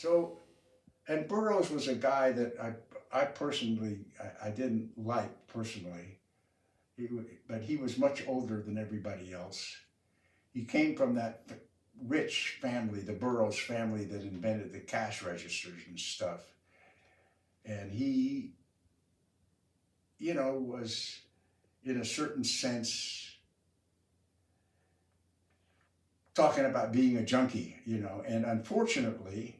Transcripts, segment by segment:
So, and Burroughs was a guy that I personally, I didn't like personally. But he was much older than everybody else. He came from that rich family, the Burroughs family that invented the cash registers and stuff. And he, was in a certain sense talking about being a junkie, and unfortunately,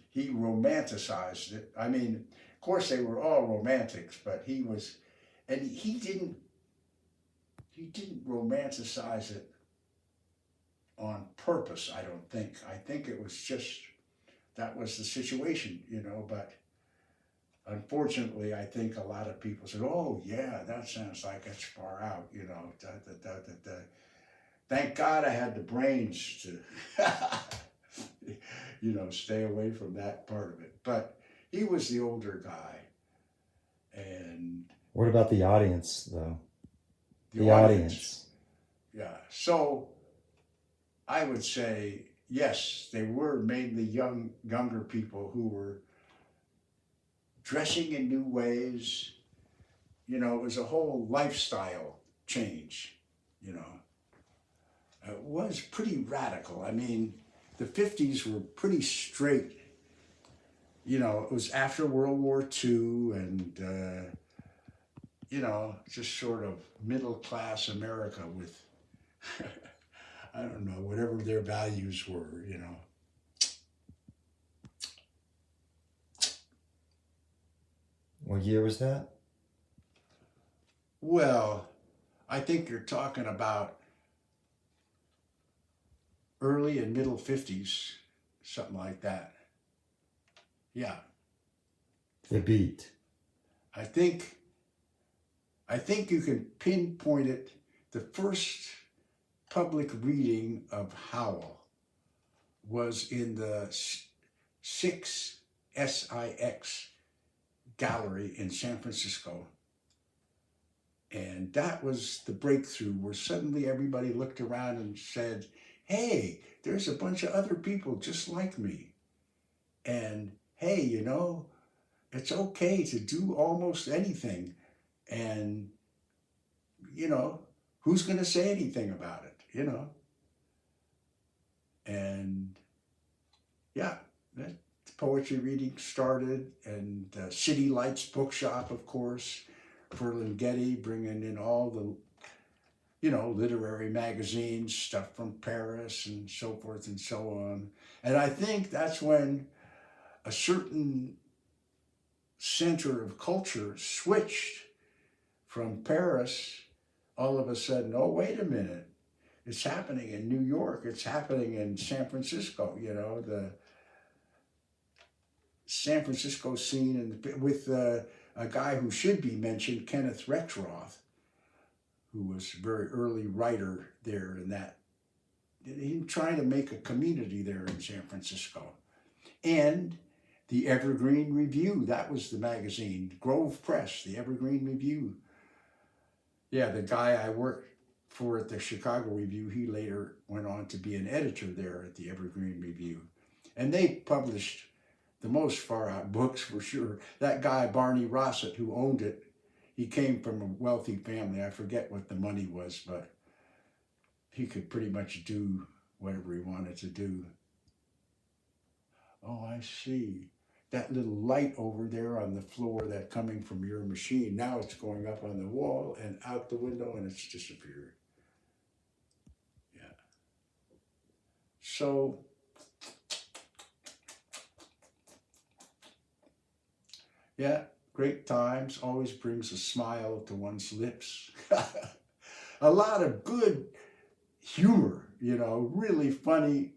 he romanticized it. I mean, of course, they were all romantics, but and he didn't romanticize it on purpose. I don't think. I think it was just that was the situation, But unfortunately, I think a lot of people said, "Oh, yeah, that sounds like it's far out," Da, da, da, da, da. Thank God I had the brains to, stay away from that part of it. But he was the older guy, and What about the audience, though? the The audience, audience. yeah. So I would say yes, they were mainly younger people who were dressing in new ways. It was a whole lifestyle change. You know, it was pretty radical. I mean, the 50s were pretty straight. It was after World War II, and just sort of middle class America with, I don't know, whatever their values were. What year was that? Well, I think you're talking about early and middle 50s, something like that. Yeah, The Beat. I think I think you can pinpoint it. The first public reading of Howl was in the Six SIX gallery in San Francisco. And that was the breakthrough where suddenly everybody looked around and said, "Hey, there's a bunch of other people just like me. And hey, it's okay to do almost anything. And, you know, who's going to say anything about it? And yeah, that poetry reading started, and City Lights Bookshop, of course, Ferlinghetti bringing in all the literary magazines, stuff from Paris and so forth and so on. And I think that's when a certain center of culture switched from Paris all of a sudden. Oh, wait a minute. It's happening in New York. It's happening in San Francisco, the San Francisco scene, and with a guy who should be mentioned, Kenneth Rexroth, who was a very early writer there in that. He trying to make a community there in San Francisco. And the Evergreen Review, that was the magazine, Grove Press, the Evergreen Review. Yeah, the guy I worked for at the Chicago Review, he later went on to be an editor there at the Evergreen Review. And they published the most far out books for sure. That guy, Barney Rossett, who owned it, he came from a wealthy family. I forget what the money was, but he could pretty much do whatever he wanted to do. Oh, I see. That little light over there on the floor that coming from your machine, now it's going up on the wall and out the window and it's disappeared. Yeah. So, yeah, great times always brings a smile to one's lips. A lot of good humor, really funny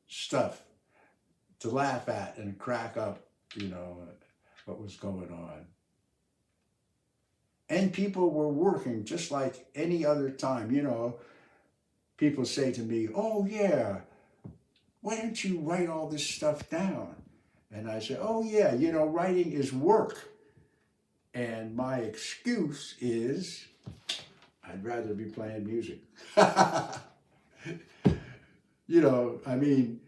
stuff to laugh at and crack up, what was going on. And people were working just like any other time. People say to me, "Oh, yeah, why don't you write all this stuff down?" And I say, "Oh, yeah, writing is work." And my excuse is, I'd rather be playing music. I mean,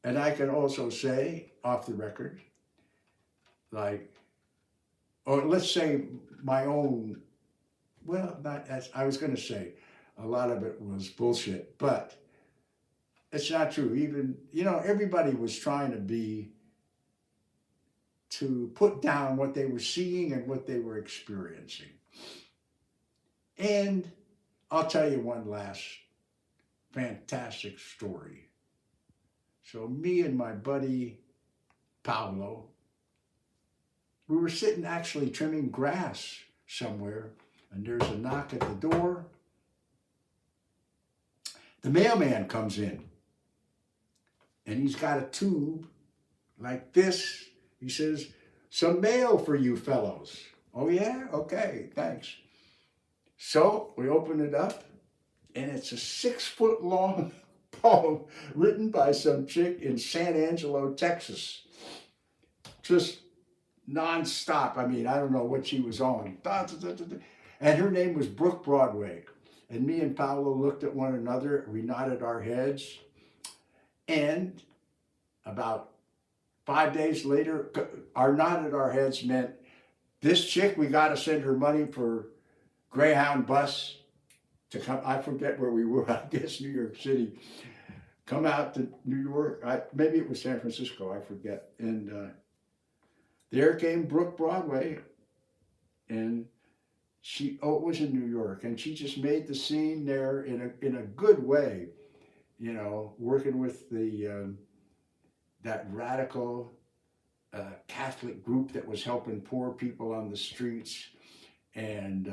And I can also say, off the record, like, or let's say my own, well, not as I was going to say, a lot of it was bullshit, but it's not true. Even, everybody was trying to put down what they were seeing and what they were experiencing. And I'll tell you one last fantastic story. So me and my buddy Paolo, we were sitting actually trimming grass somewhere, and there's a knock at the door. The mailman comes in, and he's got a tube like this. He says, "Some mail for you fellows." Oh yeah? Okay, thanks. So we open it up, and it's a 6-foot long poem written by some chick in San Angelo, Texas. Just nonstop. I mean, I don't know what she was on. And her name was Brooke Broadway. And me and Paolo looked at one another. We nodded our heads. And about 5 days later, our nodded our heads meant, this chick, we got to send her money for Greyhound bus to come. I forget where we were. I guess New York City. Come out to New York. Maybe it was San Francisco. I forget. And there came Brooke Broadway, and it was in New York, and she just made the scene there in a good way, working with that radical Catholic group that was helping poor people on the streets, and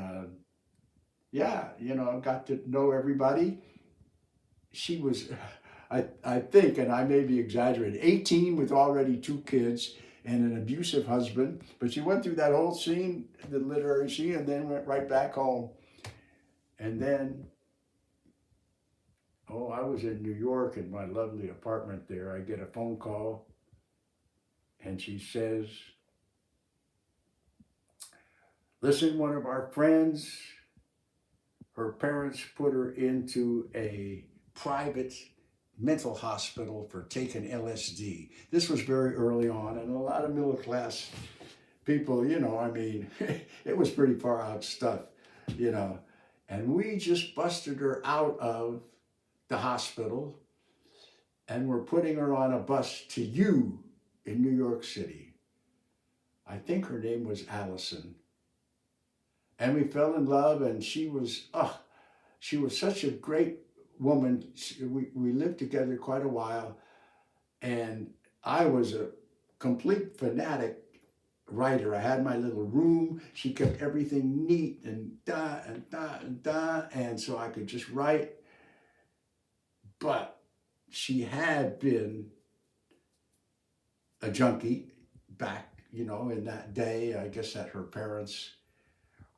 got to know everybody. She was, I think, and I may be exaggerating, 18 with already 2 kids and an abusive husband, but she went through that whole scene, the literary scene, and then went right back home. And then, I was in New York in my lovely apartment there. I get a phone call, and she says, "Listen, one of our friends, her parents put her into a private mental hospital for taking LSD." This was very early on, and a lot of middle class people, it was pretty far out stuff, and we just busted her out of the hospital, and we're putting her on a bus to you in New York City. I think her name was Allison. And we fell in love, and she was such a great woman. We lived together quite a while, and I was a complete fanatic writer. I had my little room. She kept everything neat and and so I could just write. But she had been a junkie back, in that day. I guess that her parents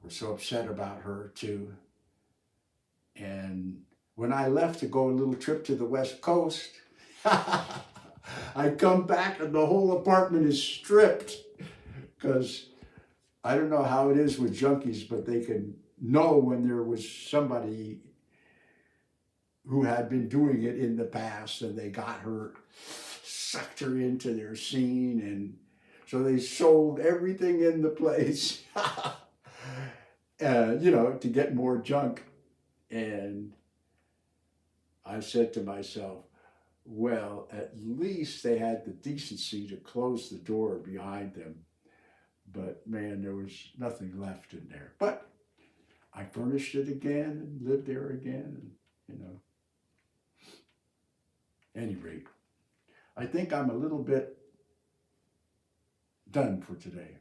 were so upset about her too. And when I left to go a little trip to the West Coast, I come back and the whole apartment is stripped, because I don't know how it is with junkies, but they can know when there was somebody who had been doing it in the past, and they got her, sucked her into their scene, and so they sold everything in the place, to get more junk. And I said to myself, well, at least they had the decency to close the door behind them. But man, there was nothing left in there. But I furnished it again and lived there again, and any rate, I think I'm a little bit done for today.